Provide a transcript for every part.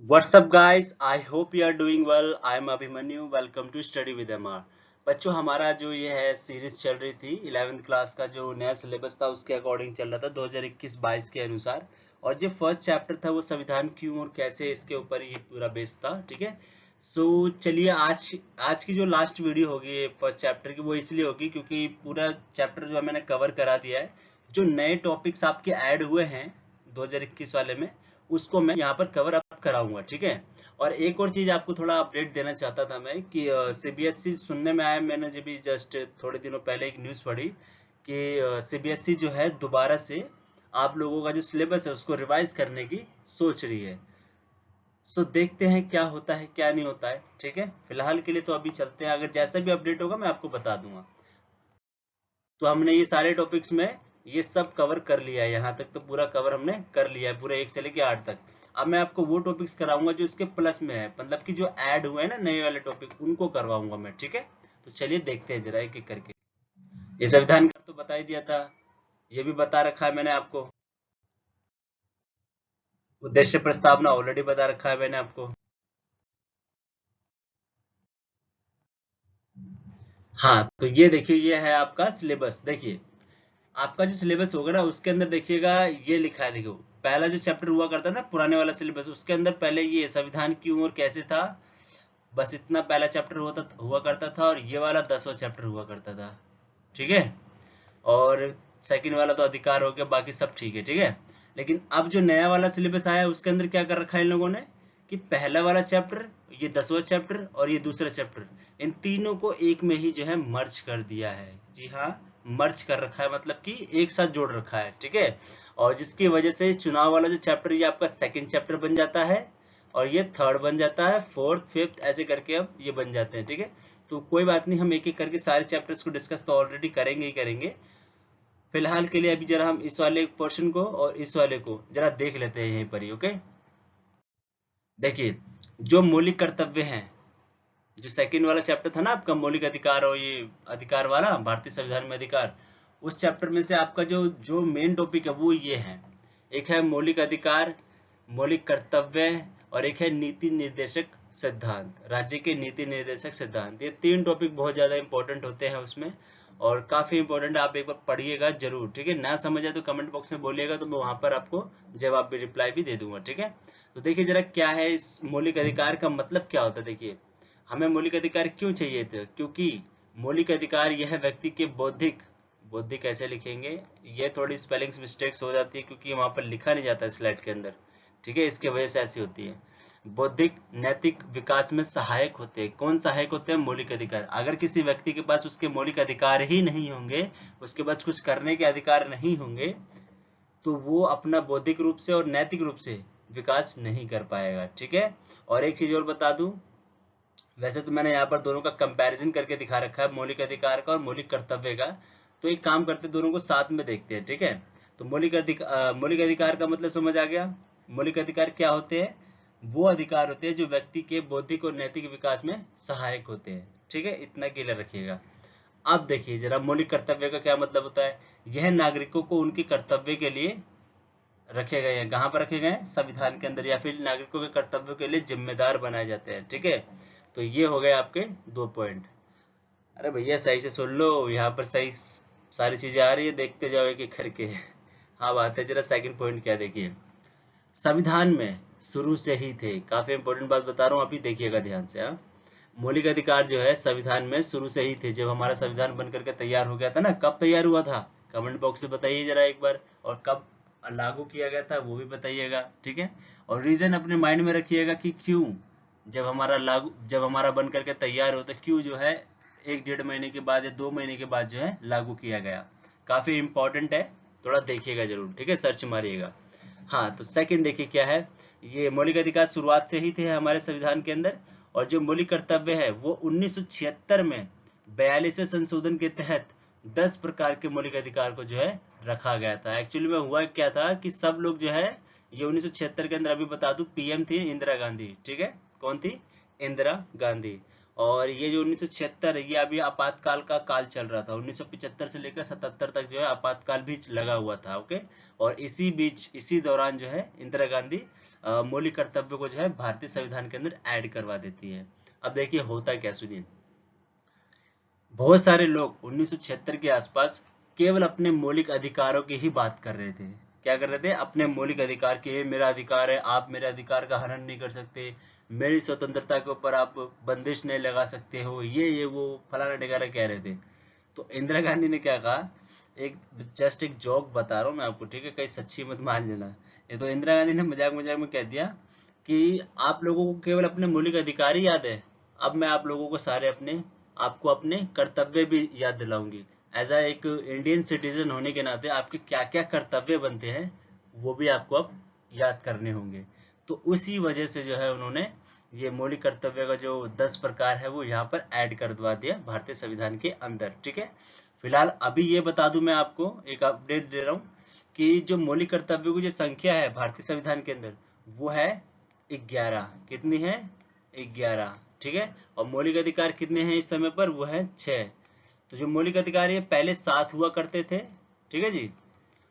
What's up guys? I hope you are doing well. I am Abhimanyu. Welcome to Study with MR. बच्चों हमारा जो ये है series चल रही थी 11th क्लास का जो नया सिलेबस था उसके अकॉर्डिंग चल रहा था 2021-22 के अनुसार। और जो फर्स्ट चैप्टर था वो संविधान क्यों और कैसे, इसके ऊपर ये पूरा बेस था। ठीक है। चलिए आज आज की जो लास्ट वीडियो होगी फर्स्ट चैप्टर की वो इसलिए होगी क्योंकि पूरा चैप्टर जो है मैंने कवर करा दिया है। जो नए टॉपिक्स आपके ऐड हुए हैं 2021 वाले में उसको मैं यहाँ पर कवर अप कराऊंगा। ठीक है। और एक और चीज आपको थोड़ा अपडेट देना चाहता था मैं कि सीबीएसई सुनने में आया, मैंने जब भी जस्ट थोड़े दिनों पहले एक न्यूज पढ़ी कि सीबीएसई जो है दोबारा से आप लोगों का जो सिलेबस है उसको रिवाइज करने की सोच रही है। देखते हैं क्या होता है क्या नहीं होता है। ठीक है, फिलहाल के लिए तो अभी चलते हैं, अगर जैसा भी अपडेट होगा मैं आपको बता दूंगा। तो हमने ये सारे टॉपिक्स में ये सब कवर कर लिया है, यहाँ तक तो पूरा कवर हमने कर लिया है, पूरे 1 से लेके 8 तक। अब मैं आपको वो टॉपिक्स कराऊंगा जो इसके प्लस में है, मतलब कि जो ऐड हुए हैं ना नए वाले टॉपिक उनको करवाऊंगा मैं। ठीक है। तो चलिए देखते हैं जरा एक एक करके। ये संविधान का तो बता ही दिया था, ये भी बता रखा है मैंने आपको। उद्देश्य प्रस्तावना ऑलरेडी बता रखा है मैंने आपको। हाँ तो ये देखिए, ये है आपका सिलेबस। देखिए आपका जो सिलेबस होगा ना उसके अंदर देखिएगा ये लिखा है। देखो पहला जो चैप्टर हुआ करता ना पुराने वाला सिलेबस, उसके अंदर पहले ये संविधान क्यों और कैसे था, बस इतना पहला चैप्टर हुआ करता था, और ये वाला 10वां चैप्टर हुआ करता था। ठीक है। और सेकंड वाला तो अधिकार हो गया, बाकी सब ठीक है। ठीक है। लेकिन अब जो नया वाला सिलेबस आया है उसके अंदर क्या कर रखा है इन लोगों ने कि पहला वाला चैप्टर, ये 10वां चैप्टर और ये दूसरा चैप्टर, इन तीनों को एक में ही जो है मर्ज कर दिया है। जी हाँ, मर्ज कर रखा है, मतलब कि एक साथ जोड़ रखा है। ठीक है। और जिसकी वजह से चुनाव वाला जो चैप्टर ये आपका सेकंड चैप्टर बन जाता है, और ये थर्ड बन जाता है, फोर्थ फिफ्थ ऐसे करके अब ये बन जाते हैं। ठीक है। तो कोई बात नहीं, हम एक एक करके सारे चैप्टर्स को डिस्कस तो ऑलरेडी करेंगे ही करेंगे। फिलहाल के लिए अभी जरा हम इस वाले पोर्शन को और इस वाले को जरा देख लेते हैं यहीं पर ही। ओके। देखिए जो मौलिक कर्तव्य हैं, जो सेकंड वाला चैप्टर था ना आपका मौलिक अधिकार और ये अधिकार वाला भारतीय संविधान में अधिकार, उस चैप्टर में से आपका जो जो मेन टॉपिक है वो ये है। एक है मौलिक अधिकार, मौलिक कर्तव्य, और एक है नीति निर्देशक सिद्धांत, राज्य के नीति निर्देशक सिद्धांत। ये तीन टॉपिक बहुत ज्यादा इंपॉर्टेंट होते हैं उसमें, और काफी इंपॉर्टेंट। आप एक बार पढ़िएगा जरूर। ठीक है। ना समझ आए तो कमेंट बॉक्स में बोलिएगा, तो मैं वहां पर आपको जवाब भी रिप्लाई भी दे दूंगा। ठीक है। तो देखिए जरा क्या है इस मौलिक अधिकार का मतलब क्या होता है। देखिए हमें मौलिक अधिकार क्यों चाहिए थे, क्योंकि मौलिक अधिकार यह व्यक्ति के बौद्धिक, बौद्धिक कैसे लिखेंगे, ये थोड़ी स्पेलिंग्स मिस्टेक्स हो जाती है क्योंकि वहां पर लिखा नहीं जाता स्लाइड के अंदर। ठीक है, इसके वजह से ऐसी होती है। बौद्धिक नैतिक विकास में सहायक होते हैं। कौन सहायक होते हैं? मौलिक अधिकार। अगर किसी व्यक्ति के पास उसके मौलिक अधिकार ही नहीं होंगे, उसके पास कुछ करने के अधिकार नहीं होंगे, तो वो अपना बौद्धिक रूप से और नैतिक रूप से विकास नहीं कर पाएगा। ठीक है। और एक चीज और बता दूं, वैसे तो मैंने यहाँ पर दोनों का कंपैरिजन करके दिखा रखा है, मौलिक अधिकार का और मौलिक कर्तव्य का। तो एक काम करते दोनों को साथ में देखते हैं। ठीक है। तो मौलिक अधिकार का मतलब समझ आ गया। मौलिक अधिकार क्या होते हैं? वो अधिकार होते हैं जो व्यक्ति के बौद्धिक और नैतिक विकास में सहायक होते हैं। ठीक है, इतना क्लियर रखिएगा। अब देखिए जरा मौलिक कर्तव्य का क्या मतलब होता है। यह नागरिकों को उनके कर्तव्य के लिए रखे गए हैं। कहाँ पर रखे गए हैं? संविधान के अंदर, या फिर नागरिकों के कर्तव्यों के लिए जिम्मेदार बनाए जाते हैं। ठीक है। तो ये हो गए आपके 2 पॉइंट। अरे भैया सही से सुन लो, यहाँ पर सही सारी चीजें आ रही है, देखते जाओ एक एक करके। हाँ बात है, जरा सेकंड पॉइंट क्या देखिए। संविधान में शुरू से ही थे, काफी इंपॉर्टेंट बात बता रहा हूँ, अभी देखिएगा ध्यान से। हाँ, मौलिक अधिकार जो है संविधान में शुरू से ही थे। जब हमारा संविधान बन करके तैयार हो गया था ना, कब तैयार हुआ था कमेंट बॉक्स में बताइए जरा एक बार, और कब लागू किया गया था वो भी बताइएगा। ठीक है। और रीजन अपने माइंड में रखिएगा कि क्यों जब हमारा बन करके तैयार हो तो क्यों जो है 1-1.5 महीने के बाद या 2 महीने के बाद जो है लागू किया गया। काफी इंपॉर्टेंट है, थोड़ा देखिएगा जरूर। ठीक है, सर्च मारिएगा। हाँ तो सेकंड देखिए क्या है। ये मौलिक अधिकार शुरुआत से ही थे हमारे संविधान के अंदर, और जो मौलिक कर्तव्य है वो 1976 में 42वें संशोधन के तहत 10 प्रकार के मौलिक अधिकार को जो है रखा गया था। एक्चुअली में हुआ क्या था कि सब लोग जो है, ये 1976 के अंदर, अभी बता दूं, पीएम थी इंदिरा गांधी। ठीक है। कौन थी? इंदिरा गांधी। और ये जो 1976 ये अभी आपातकाल का काल चल रहा था। 1975 से लेकर 77 तक जो है आपातकाल भी लगा हुआ था। ओके, और इसी बीच इसी दौरान जो है इंदिरा गांधी मौलिक कर्तव्य को जो है भारतीय संविधान के अंदर ऐड करवा देती है। अब देखिए होता क्या, सुनिए। बहुत सारे लोग 1976 के आसपास केवल अपने मौलिक अधिकारों की ही बात कर रहे थे। क्या कर रहे थे? अपने मौलिक अधिकार की, ये मेरा अधिकार है, आप मेरे अधिकार का हनन नहीं कर सकते, मेरी स्वतंत्रता के ऊपर आप बंदिश नहीं लगा सकते हो, ये वो फलाना ढिकाना कह रहे थे। तो इंदिरा गांधी ने क्या कहा, एक जस्ट एक जोक बता रहा हूँ मैं आपको, ठीक है, कहीं सच्ची मत मान लेना। ये तो इंदिरा गांधी ने मजाक मजाक में कह दिया कि आप लोगों को केवल अपने मौलिक अधिकार ही याद है, अब मैं आप लोगों को सारे आपको अपने कर्तव्य भी याद दिलाऊंगी। एज अ एक इंडियन सिटीजन होने के नाते आपके क्या क्या कर्तव्य बनते हैं वो भी आपको अब याद करने होंगे। तो उसी वजह से जो है उन्होंने ये मौलिक कर्तव्य का जो 10 प्रकार है वो यहाँ पर ऐड कर दवा दिया भारतीय संविधान के अंदर। ठीक है, फिलहाल अभी ये बता दूं मैं आपको, एक अपडेट दे रहा हूँ कि जो मौलिक कर्तव्यों की जो संख्या है भारतीय संविधान के अंदर वो है 11। कितनी है? 11। ठीक है, और मौलिक अधिकार कितने हैं इस समय पर? वो है 6। तो जो मौलिक अधिकार ये पहले 7 हुआ करते थे, ठीक है जी,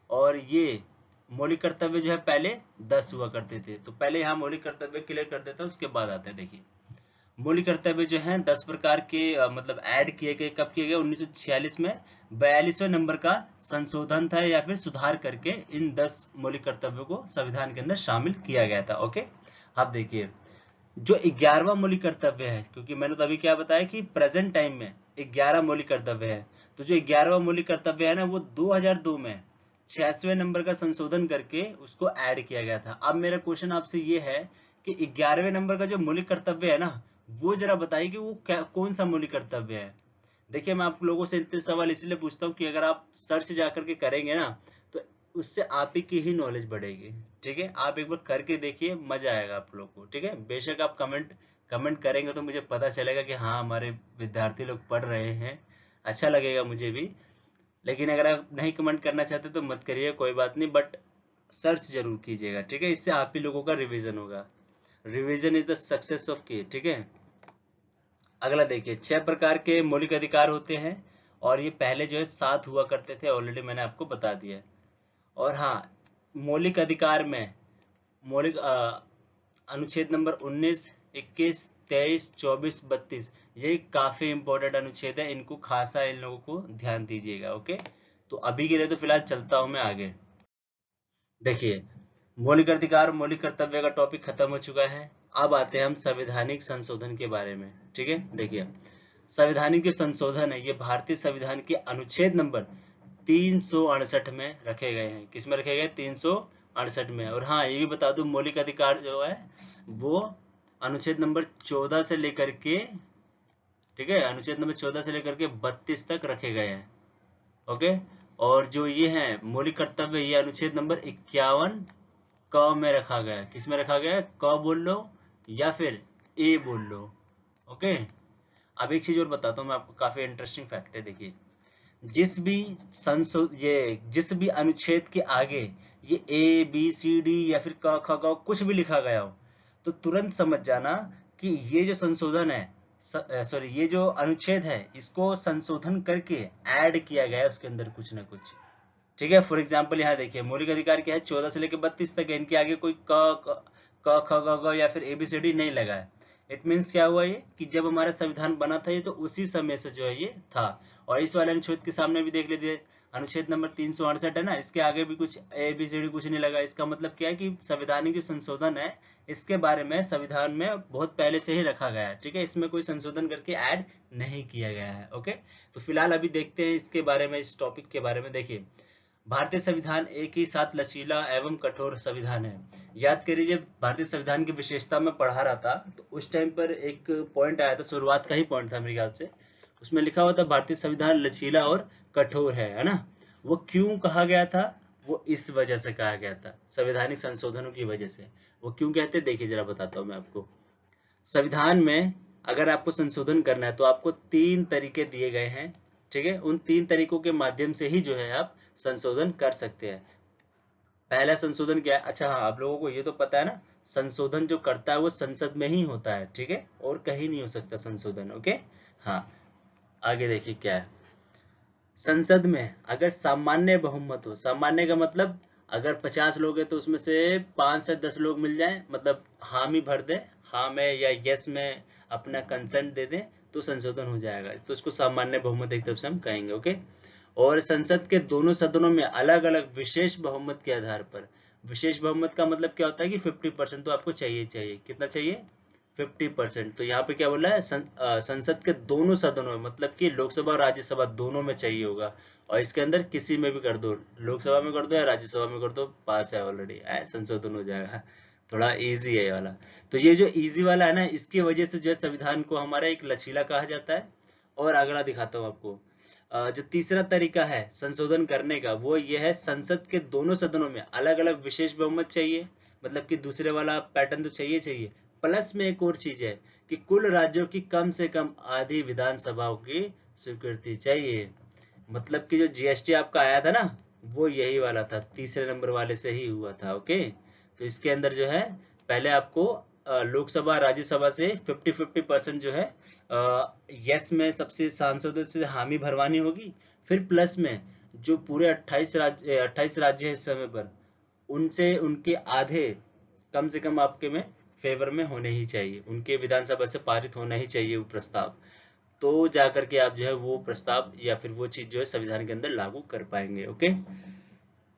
और ये मौलिक कर्तव्य जो है पहले 10 हुआ करते थे। तो पहले यहाँ मौलिक कर्तव्य क्लियर कर देता हूँ, उसके बाद आते हैं। देखिए मौलिक कर्तव्य जो है 10 प्रकार के मतलब ऐड किए गए, कब किए गए? 1946 में 42वें नंबर का संशोधन था या फिर सुधार करके इन 10 मौलिक कर्तव्यों को संविधान के अंदर शामिल किया गया था। ओके, अब देखिए जो 11वां मौलिक कर्तव्य है, क्योंकि मैंने तो अभी क्या बताया कि प्रेजेंट टाइम में 11 मौलिक कर्तव्य है, तो जो 11वां मौलिक कर्तव्य है ना वो 2002 में 86वें नंबर का संशोधन करके उसको ऐड किया गया था। अब मेरा क्वेश्चन आपसे ये है कि 11वें नंबर का जो मौलिक कर्तव्य है ना वो जरा बताइए कि वो क्या, कौन सा मौलिक कर्तव्य है। देखिए मैं आप लोगों से इतने सवाल इसलिए पूछता हूँ कि अगर आप सर्च जा करके करेंगे ना तो उससे आप ही की ही नॉलेज बढ़ेगी। ठीक है, आप एक बार करके देखिए, मजा आएगा आप लोग को। ठीक है, बेशक आप कमेंट करेंगे तो मुझे पता चलेगा कि हाँ हमारे विद्यार्थी लोग पढ़ रहे हैं, अच्छा लगेगा मुझे भी। लेकिन अगर आप नहीं कमेंट करना चाहते तो मत करिए, कोई बात नहीं, बट सर्च जरूर कीजिएगा। ठीक है, इससे आप ही लोगों का रिवीजन होगा। Revision is the success of की। ठीक है, अगला देखिए 6 प्रकार के मौलिक अधिकार होते हैं और ये पहले जो है 7 हुआ करते थे, ऑलरेडी मैंने आपको बता दिया। और हाँ, मौलिक अधिकार में मौलिक अनुच्छेद नंबर 19, 21, 23, 24, 32 ये काफी इंपॉर्टेंट अनुच्छेद है, इनको खासा इन लोगों को ध्यान दीजिएगा। ओके, तो अभी के लिए तो फिलहाल चलता हूं मैं आगे। देखिए मौलिक अधिकार मौलिक कर्तव्य का टॉपिक खत्म हो चुका है। अब आते हैं हम संवैधानिक संशोधन के बारे में। ठीक है, देखिए संवैधानिक जो संशोधन है ये भारतीय संविधान के अनुच्छेद नंबर 368 में रखे गए हैं। किस में रखे गए? 368 में। और हाँ ये भी बता दूं मौलिक अधिकार जो है वो अनुच्छेद नंबर 14 से लेकर के, ठीक है, अनुच्छेद नंबर 14 से लेकर के 32 तक रखे गए हैं। ओके, और जो ये है मौलिक कर्तव्य ये अनुच्छेद नंबर 51 क में रखा गया है। किस में रखा गया है? क बोल लो या फिर ए बोल लो। ओके, अब एक चीज और बताता हूँ मैं आपको, काफी इंटरेस्टिंग फैक्ट है। देखिए जिस भी अनुच्छेद के आगे ये ए बी सी डी या फिर क ख ग कुछ भी लिखा गया हो तो तुरंत समझ जाना कि ये जो संशोधन है, सॉरी ये जो अनुच्छेद है इसको संशोधन करके ऐड किया गया है उसके अंदर कुछ ना कुछ। ठीक है, फॉर एग्जाम्पल यहाँ देखिए मौलिक अधिकार क्या है? 14 से लेकर 32 तक है, इनके आगे कोई क ख ग या फिर एबीसीडी नहीं लगा है। इट मीन्स क्या हुआ ये कि जब हमारा संविधान बना था ये तो उसी समय से जो है ये था। और इस वाले अनुच्छेद के सामने भी देख लीजिए, अनुच्छेद नंबर 368 है ना, इसके आगे भी कुछ एबीसीडी कुछ नहीं लगा। इसका मतलब क्या है कि संवैधानिक जो संशोधन है इसके बारे में संविधान में बहुत पहले से ही रखा गया है। ठीक है, इसमें कोई संशोधन करके ऐड नहीं किया गया है। ओके, तो फिलहाल अभी देखते हैं इसके बारे में, इस टॉपिक के बारे में। देखिए भारतीय संविधान एक ही साथ लचीला एवं कठोर संविधान है। याद करिए जब भारतीय संविधान की विशेषता में पढ़ा रहा था तो उस टाइम पर एक पॉइंट आया था, शुरुआत का ही पॉइंट था मेरे ख्याल से, उसमें लिखा हुआ था भारतीय संविधान लचीला और कठोर है ना। वो क्यों कहा गया था? वो इस वजह से कहा गया था, संवैधानिक संशोधनों की वजह से। वो क्यों कहते? देखिए जरा बताता हूँ मैं आपको। संविधान में अगर आपको संशोधन करना है तो आपको 3 तरीके दिए गए हैं। ठीक है, उन 3 तरीकों के माध्यम से ही जो है आप संशोधन कर सकते हैं। पहला संशोधन क्या है? अच्छा हाँ, आप लोगों को ये तो पता है ना संशोधन जो करता है वो संसद में ही होता है, ठीक है, और कहीं नहीं हो सकता संशोधन। ओके, हाँ, आगे देखिए क्या है। संसद में अगर सामान्य बहुमत हो, सामान्य का मतलब अगर 50 लोग हैं तो उसमें से 5 से 10 लोग मिल जाएं, मतलब हामी भर दे, हाँ में या यस में अपना कंसेंट दे दें, तो संशोधन हो जाएगा। तो इसको सामान्य बहुमत एक तरफ से हम कहेंगे। ओके, और संसद के दोनों सदनों में अलग अलग विशेष बहुमत के आधार पर, विशेष बहुमत का मतलब क्या होता है कि 50% तो आपको चाहिए चाहिए, कितना चाहिए, 50%। तो यहाँ पे क्या बोला है, संसद के दोनों सदनों में, मतलब कि लोकसभा और राज्यसभा दोनों में चाहिए होगा, और इसके अंदर किसी में भी कर दो, लोकसभा में कर दो या राज्यसभा में कर दो, पास है ऑलरेडी, संशोधन हो जाएगा। थोड़ा इजी है ये वाला। तो ये जो इजी वाला है ना, इसकी वजह से जो है संविधान को हमारा एक लचीला कहा जाता है। और अगला दिखाता हूँ आपको। जो तीसरा तरीका है संशोधन करने का, वो ये है, संसद के दोनों सदनों में अलग अलग विशेष बहुमत चाहिए, मतलब कि दूसरे वाला पैटर्न तो चाहिए चाहिए, प्लस में एक और चीज है कि कुल राज्यों की कम से कम आधी विधानसभाओं की स्वीकृति चाहिए। मतलब कि जो जीएसटी आपका आया था ना, वो यही वाला था, तीसरे नंबर वाले से ही हुआ था। ओके, तो इसके अंदर जो है पहले आपको लोकसभा राज्यसभा से 50-50% जो है यस में सबसे सांसदों से हामी भरवानी होगी, फिर प्लस में जो पूरे 28 राज्य है इस समय पर, उनसे उनके आधे कम से कम आपके में फेवर में होने ही चाहिए, उनके विधानसभा से पारित होना ही चाहिए वो प्रस्ताव, तो जाकर के आप जो है वो प्रस्ताव या फिर वो चीज जो है संविधान के अंदर लागू कर पाएंगे। ओके,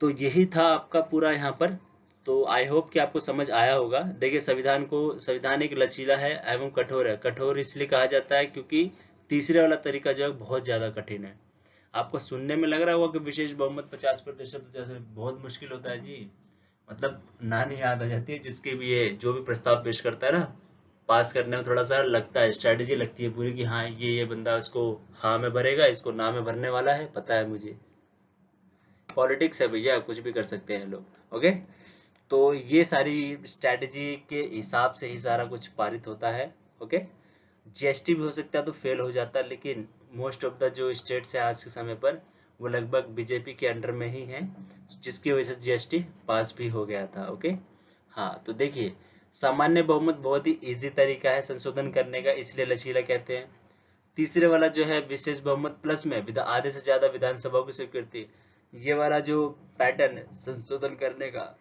तो यही था आपका पूरा यहाँ पर। तो आई होप कि आपको समझ आया होगा। देखिए, संविधान एक लचीला है एवं कठोर है। कठोर इसलिए कहा जाता है क्योंकि तीसरे वाला तरीका जो है बहुत ज्यादा कठिन है। आपको सुनने में लग रहा होगा कि विशेष बहुमत 50% जैसे बहुत मुश्किल होता है जी, मतलब नानी याद आ जाती है जिसके भी ये जो भी प्रस्ताव पेश करता है ना, पास करने में थोड़ा सा लगता है, स्ट्रेटेजी लगती है पूरी कि हाँ ये बंदा इसको हाँ में भरेगा, इसको ना में भरने वाला है, पता है मुझे। पॉलिटिक्स है भैया, कुछ भी कर सकते हैं लोग। ओके, तो ये सारी स्ट्रेटेजी के हिसाब से ही सारा कुछ पारित होता है। ओके, जीएसटी भी हो सकता है तो फेल हो जाता है, लेकिन मोस्ट ऑफ द जो स्टेट्स है आज के समय पर वो लगभग बीजेपी के अंडर में ही है, जिसकी वजह से जीएसटी पास भी हो गया था। ओके, हाँ, तो देखिए, सामान्य बहुमत बहुत ही इजी तरीका है संशोधन करने का, इसलिए लचीला कहते हैं। तीसरे वाला जो है विशेष बहुमत प्लस में आधे से ज्यादा विधानसभाओं की स्वीकृति, ये वाला जो पैटर्न है संशोधन करने का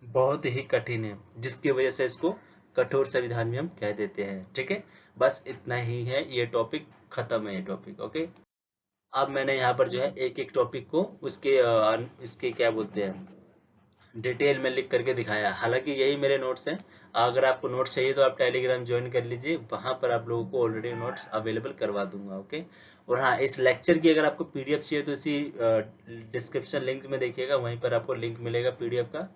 बहुत ही कठिन है, जिसकी वजह से इसको कठोर संविधान भी हम कह देते हैं। ठीक है, बस इतना ही है, ये टॉपिक खत्म है, ये टॉपिक। ओके, अब मैंने यहाँ पर जो है एक एक टॉपिक को उसके इसके क्या बोलते हैं डिटेल में लिख करके दिखाया। हालांकि यही मेरे नोट्स हैं, अगर आपको नोट्स चाहिए तो आप टेलीग्राम ज्वाइन कर लीजिए, वहां पर आप लोगों को ऑलरेडी नोट्स अवेलेबल करवा दूंगा। ओके, और हाँ, इस लेक्चर की अगर आपको पीडीएफ चाहिए तो इसी डिस्क्रिप्शन लिंक में देखिएगा, वहीं पर आपको लिंक मिलेगा पीडीएफ का,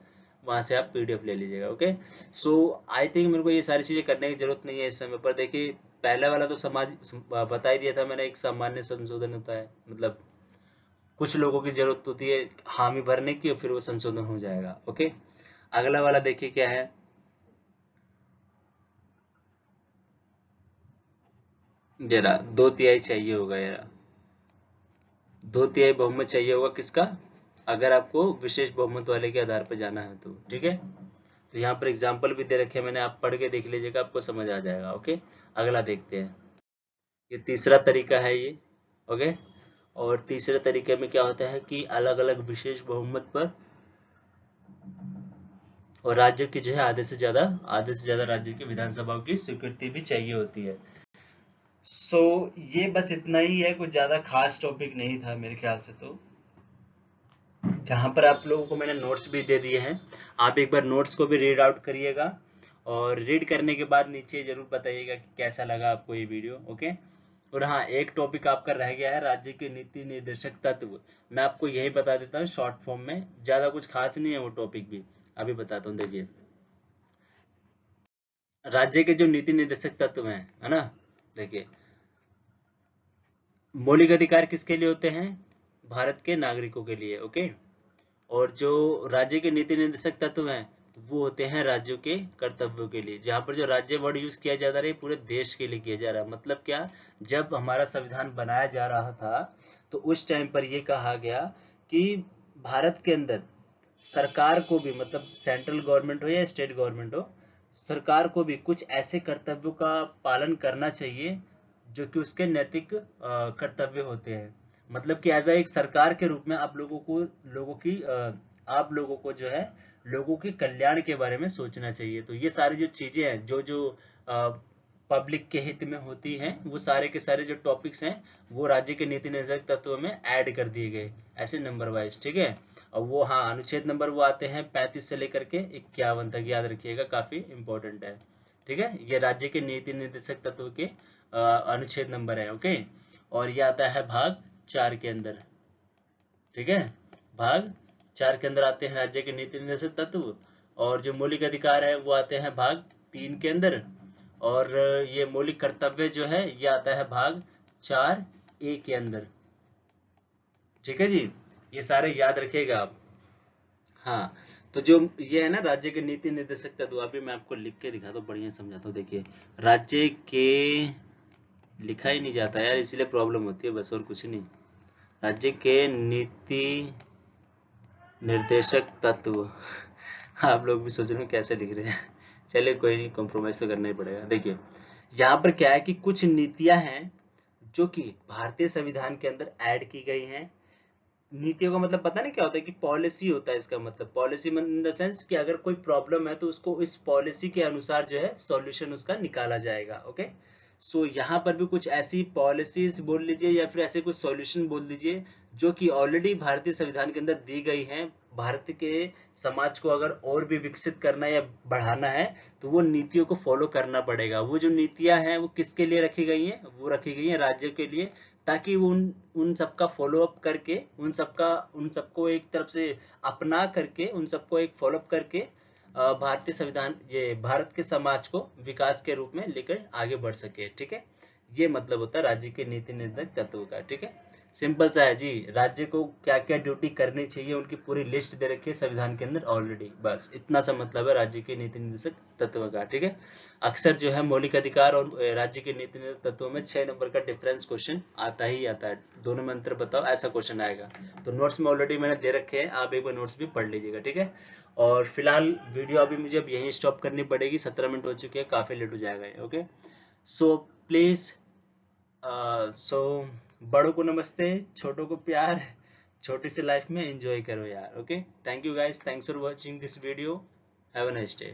वहां से आप पीडीएफ ले लीजिएगा। ओके, सो आई थिंक मेरे को ये सारी चीजें करने की जरूरत नहीं है इस समय पर। देखिए, पहले वाला तो बता ही दिया था मैंने, एक सामान्य संशोधन होता है, मतलब कुछ लोगों की जरूरत होती है हामी भरने की और फिर वो संशोधन हो जाएगा। ओके, अगला वाला देखिए क्या है, जरा 2/3 चाहिए होगा, यार 2/3 बहुमत चाहिए होगा किसका, अगर आपको विशेष बहुमत वाले के आधार पर जाना है तो। ठीक है, तो यहाँ पर एग्जाम्पल भी दे रखे हैं मैंने, आप पढ़ के देख लीजिएगा, आपको समझ आ जाएगा। ओके, अगला देखते हैं, ये तीसरा तरीका है ये। ओके, और तीसरे तरीके में क्या होता है कि अलग अलग विशेष बहुमत पर और राज्य की जो है आधे से ज्यादा राज्य की विधानसभाओं की स्वीकृति भी चाहिए होती है। सो ये बस इतना ही है, कुछ ज्यादा खास टॉपिक नहीं था मेरे ख्याल से। तो जहां पर आप लोगों को मैंने नोट्स भी दे दिए हैं, आप एक बार नोट्स को भी रीड आउट करिएगा, और रीड करने के बाद नीचे जरूर बताइएगा कि कैसा लगा आपको ये वीडियो। ओके, और हाँ, एक टॉपिक आपका रह गया है, राज्य के नीति निर्देशक तत्व। मैं आपको यही बता देता हूँ शॉर्ट फॉर्म में, ज्यादा कुछ खास नहीं है वो टॉपिक भी, अभी बताता हूँ। देखिए, राज्य के जो नीति निर्देशक तत्व हैं, है ना, देखिए, मौलिक अधिकार किसके लिए होते हैं, भारत के नागरिकों के लिए। ओके, और जो राज्य के नीति निर्देशक तत्व हैं वो होते हैं राज्यों के कर्तव्यों के लिए। जहां पर जो राज्य वर्ड यूज किया जा रहा है पूरे देश के लिए किया जा रहा है। मतलब क्या, जब हमारा संविधान बनाया जा रहा था तो उस टाइम पर यह कहा गया कि भारत के अंदर सरकार को भी, मतलब सेंट्रल गवर्नमेंट हो या स्टेट गवर्नमेंट हो, सरकार को भी कुछ ऐसे कर्तव्यों का पालन करना चाहिए जो कि उसके नैतिक कर्तव्य होते हैं। मतलब कि एज एक सरकार के रूप में आप लोगों को आप लोगों को जो है लोगों के कल्याण के बारे में सोचना चाहिए। तो ये सारी जो चीजें हैं जो जो पब्लिक के हित में होती हैं, वो सारे के सारे जो टॉपिक्स हैं वो राज्य के नीति निर्देशक तत्व में ऐड कर दिए गए ऐसे नंबर वाइज, ठीक है। और वो हाँ अनुच्छेद नंबर वो आते हैं 35 से लेकर के 51 तक, याद रखिएगा, काफी इंपॉर्टेंट है, ठीक है। ये राज्य के नीति निर्देशक तत्व के अनुच्छेद नंबर है, ओके। और ये आता है भाग 4 के अंदर, ठीक है। भाग 4 के अंदर आते हैं राज्य के नीति निर्देशक तत्व, और जो मौलिक अधिकार है वो आते हैं भाग 3 के अंदर, और ये मौलिक कर्तव्य जो है ये आता है भाग 4A के अंदर, ठीक है जी। ये सारे याद रखिएगा आप। हाँ, तो जो ये है ना राज्य के नीति निर्देशक तत्व, अभी मैं आपको लिख के दिखाता हूँ, बढ़िया समझाता हूँ। देखिए, राज्य के लिखा ही नहीं जाता यार, इसीलिए प्रॉब्लम होती है बस, और कुछ नहीं। राज्य के नीति निर्देशक तत्व आप लोग भी सोच रहे हो कैसे लिख रहे हैं। चलिए कोई नहीं, कॉम्प्रोमाइज तो करना ही पड़ेगा। देखिए यहाँ पर क्या है कि कुछ नीतियां हैं जो कि भारतीय संविधान के अंदर ऐड की गई हैं। नीतियों का मतलब पता नहीं क्या होता है, कि पॉलिसी होता है इसका मतलब। पॉलिसी इन द सेंस कि अगर कोई प्रॉब्लम है तो उसको इस पॉलिसी के अनुसार जो है सॉल्यूशन उसका निकाला जाएगा, ओके। सो यहाँ पर भी कुछ ऐसी पॉलिसीज बोल लीजिए या फिर ऐसे कुछ सॉल्यूशन बोल लीजिए जो कि ऑलरेडी भारतीय संविधान के अंदर दी गई हैं। भारत के समाज को अगर और भी विकसित करना या बढ़ाना है तो वो नीतियों को फॉलो करना पड़ेगा। वो जो नीतियां हैं वो किसके लिए रखी गई हैं? वो रखी गई हैं राज्यों के लिए, ताकि वो उन सबका फॉलो अप करके उन सबको एक तरफ से अपना करके उन सबको एक फॉलो अप करके भारतीय संविधान ये भारत के समाज को विकास के रूप में लेकर आगे बढ़ सके, ठीक है। ये मतलब होता है राज्य के नीति निर्धारक तत्व का, ठीक है। सिंपल सा है जी, राज्य को क्या क्या ड्यूटी करनी चाहिए उनकी पूरी लिस्ट दे रखी है संविधान के अंदर ऑलरेडी, बस इतना सा मतलब है राज्य के नीति निर्देशक तत्व का, ठीक है। अक्सर जो है मौलिक अधिकार और राज्य के नीति निर्देशक तत्वों में 6 नंबर का डिफरेंस क्वेश्चन आता ही आता है। दोनों में अंतर बताओ, ऐसा क्वेश्चन आएगा। तो नोट्स में ऑलरेडी मैंने दे रखे हैं, आप एक बार नोट्स भी पढ़ लीजिएगा, ठीक है। और फिलहाल वीडियो अभी मुझे अब यहीं स्टॉप करनी पड़ेगी, 17 मिनट हो चुके हैं, काफी लेट हो जाएगा, ओके। सो प्लीज बड़ों को नमस्ते, छोटों को प्यार, छोटी सी लाइफ में एंजॉय करो यार, okay. Thank you guys, thanks for watching this video, have a nice day.